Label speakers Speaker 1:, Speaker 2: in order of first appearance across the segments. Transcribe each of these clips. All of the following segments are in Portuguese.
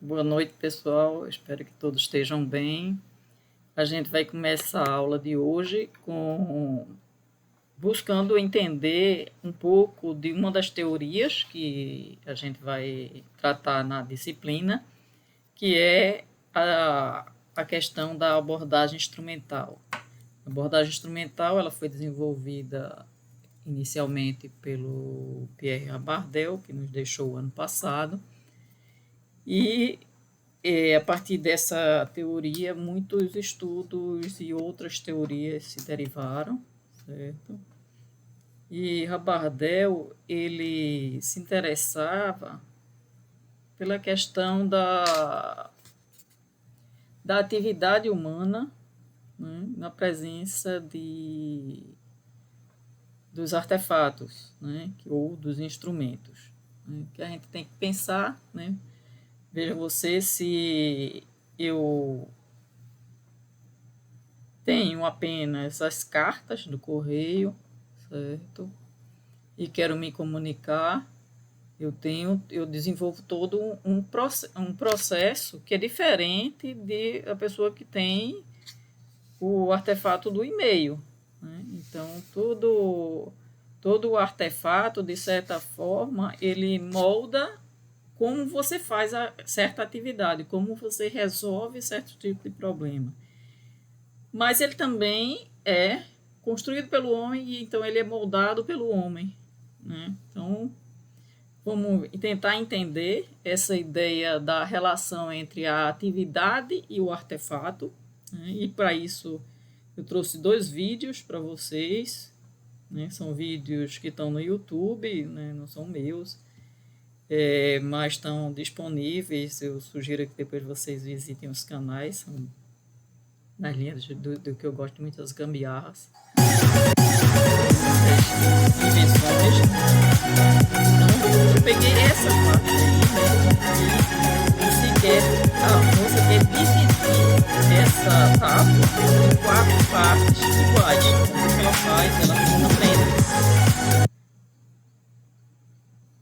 Speaker 1: Boa noite, pessoal. Espero que todos estejam bem. A gente vai começar a aula de hoje buscando entender um pouco de uma das teorias que a gente vai tratar na disciplina, que é a questão da abordagem instrumental. A abordagem instrumental ela foi desenvolvida inicialmente pelo Pierre Abardel, que nos deixou o ano passado, e a partir dessa teoria, muitos estudos e outras teorias se derivaram, certo? E Rabardel, ele se interessava pela questão da atividade humana, né, na presença dos artefatos, né, ou dos instrumentos, né, que a gente tem que pensar, né? Veja você, se eu tenho apenas as cartas do correio, certo? E quero me comunicar, eu desenvolvo todo um processo que é diferente de a pessoa que tem o artefato do e-mail, né? Então, todo o artefato, de certa forma, ele molda como você faz certa atividade, como você resolve certo tipo de problema. Mas ele também é construído pelo homem e então ele é moldado pelo homem, né? Então, vamos tentar entender essa ideia da relação entre a atividade e o artefato, né? E para isso eu trouxe dois vídeos para vocês, né? São vídeos que estão no YouTube, né? Não são meus, mas estão disponíveis. Eu sugiro que depois vocês visitem os canais, são nas linhas do que eu gosto muito, das gambiarras, das invenções. Então, eu peguei essa parte aí, né? E se quer, a moça quer dividir essa tábua em quatro partes iguais. Então, o que ela faz? Ela tem uma prenda.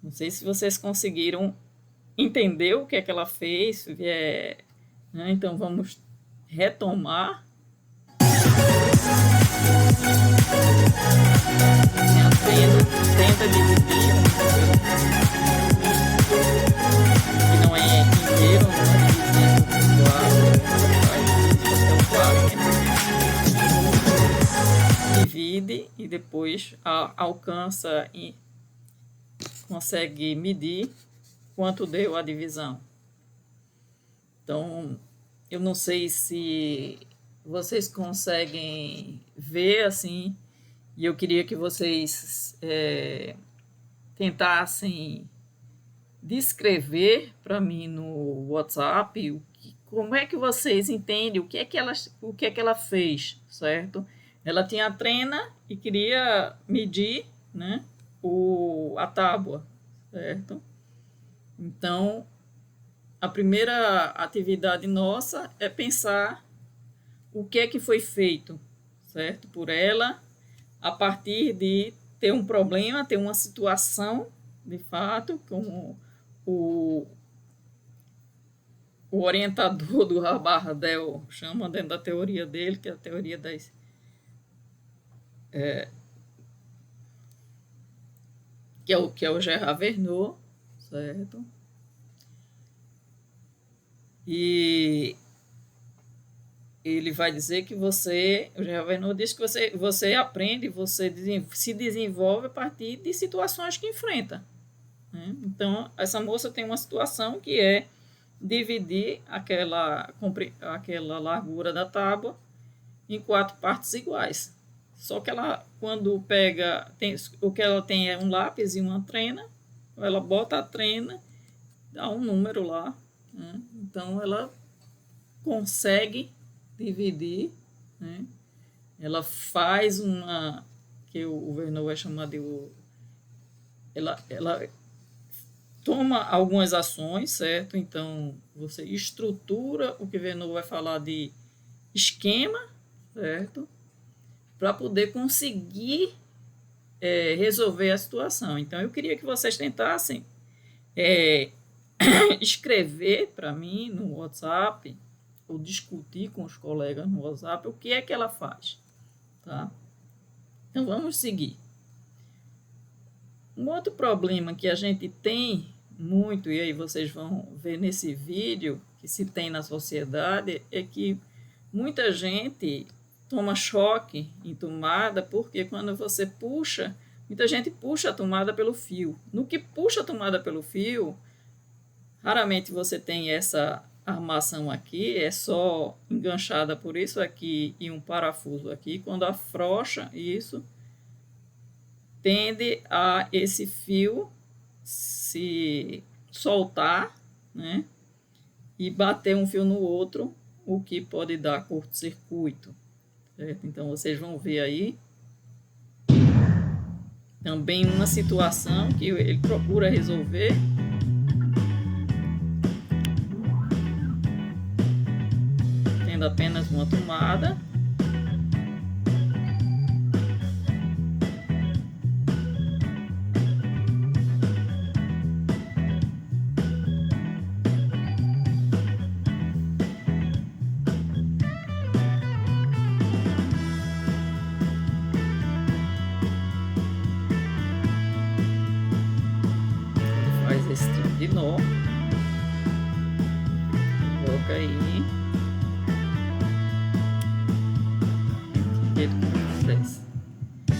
Speaker 1: Não sei se vocês conseguiram entender o que é que ela fez. Né? Então, vamos retomar. A prenda tenta dividir que não é inteiro, não é dividido por quatro, divide e depois alcança e consegue medir quanto deu a divisão. Então, eu não sei se vocês conseguem ver assim, e eu queria que vocês tentassem descrever para mim no WhatsApp como é que vocês entendem o que é que ela fez, certo? Ela tinha a trena e queria medir, né, a tábua, certo? Então, a primeira atividade nossa é pensar o que é que foi feito, certo? Por ela, a partir de ter um problema, ter uma situação, de fato, como o orientador do Rabardel chama dentro da teoria dele, que é a teoria das... que é o Gerard Verneau, certo? E ele vai dizer que o Gerard Verneau diz que você aprende, você se desenvolve a partir de situações que enfrenta, né? Então, essa moça tem uma situação que é dividir aquela largura da tábua em quatro partes iguais. Só que ela, quando pega, o que ela tem é um lápis e uma trena, ela bota a trena, dá um número lá, né? Então ela consegue dividir, né? Ela faz que o Verneau vai chamar de ela toma algumas ações, certo? Então você estrutura o que Verneau vai falar de esquema, certo? Para poder conseguir resolver a situação. Então eu queria que vocês tentassem escrever para mim no WhatsApp, ou discutir com os colegas no WhatsApp, o que é que ela faz, tá? Então, vamos seguir. Um outro problema que a gente tem muito, e aí vocês vão ver nesse vídeo, que se tem na sociedade, é que muita gente toma choque em tomada, porque quando você puxa, muita gente puxa a tomada pelo fio. No que puxa a tomada pelo fio, raramente você tem essa armação aqui, é só enganchada por isso aqui e um parafuso aqui. Quando afrouxa isso, tende a esse fio se soltar, né? E bater um fio no outro, o que pode dar curto-circuito. Certo? Então, vocês vão ver aí também uma situação que ele procura resolver. Tendo apenas uma tomada. Faz esse tipo de nó. Coloca aí. Ele acontece.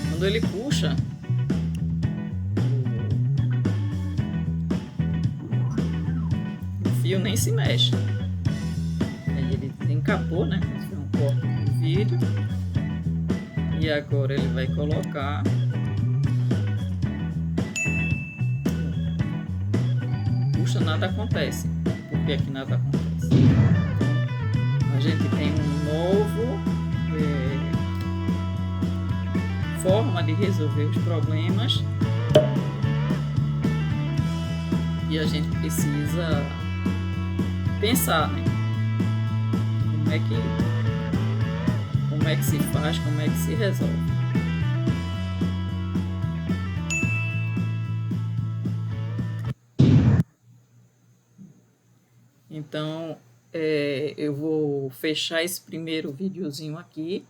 Speaker 1: Quando ele puxa, o fio nem se mexe. Aí ele desencapou, né? Esse foi um corte do vídeo. E agora ele vai colocar. Puxa, nada acontece. Por que é que nada acontece? A gente tem um novo forma de resolver os problemas e a gente precisa pensar, né? Como é que se faz, como é que se resolve. Então, eu vou fechar esse primeiro videozinho aqui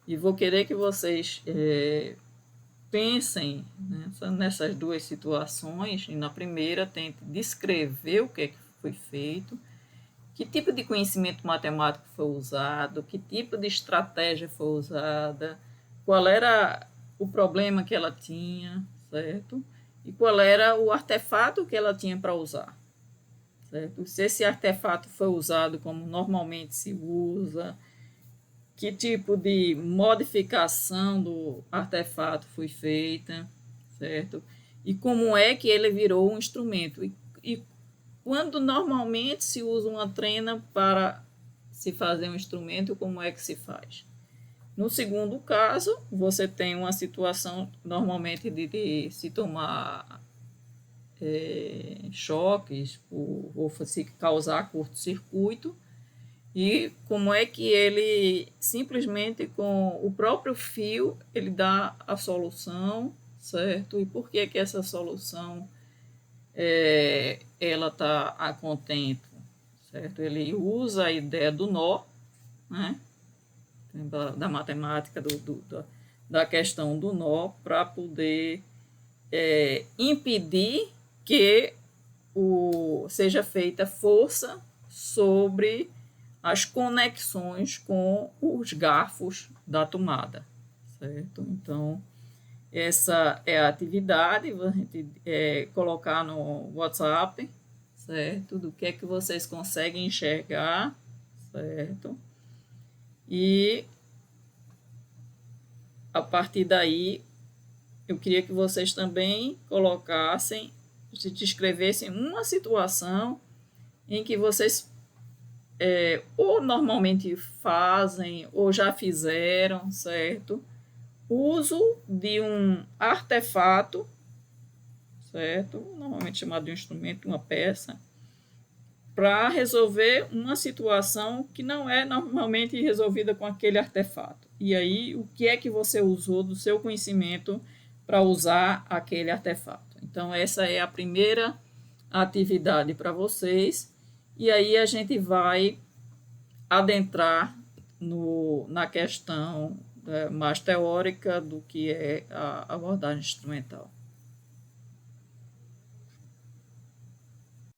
Speaker 1: e vou querer que vocês pensem nessas duas situações. E na primeira, tente descrever o que é que foi feito, que tipo de conhecimento matemático foi usado, que tipo de estratégia foi usada, qual era o problema que ela tinha, certo? E qual era o artefato que ela tinha para usar. Certo? Se esse artefato foi usado como normalmente se usa, que tipo de modificação do artefato foi feita, certo? E como é que ele virou um instrumento. E quando normalmente se usa uma trena para se fazer um instrumento, como é que se faz? No segundo caso, você tem uma situação normalmente de se tomar choques ou se causar curto-circuito, e como é que ele simplesmente com o próprio fio ele dá a solução, certo? E por que que essa solução ela está a contento, certo? Ele usa a ideia do nó, né? Da matemática da questão do nó para poder impedir que seja feita força sobre as conexões com os garfos da tomada, certo? Então, essa é a atividade, a gente colocar no WhatsApp, certo? Do que é que vocês conseguem enxergar, certo? E a partir daí, eu queria que vocês também colocassem, se descrevessem uma situação em que vocês ou normalmente fazem ou já fizeram, certo? Uso de um artefato, certo? Normalmente chamado de um instrumento, uma peça, para resolver uma situação que não é normalmente resolvida com aquele artefato. E aí, o que é que você usou do seu conhecimento para usar aquele artefato? Então, essa é a primeira a atividade para vocês e aí a gente vai adentrar na questão mais teórica do que é a abordagem instrumental.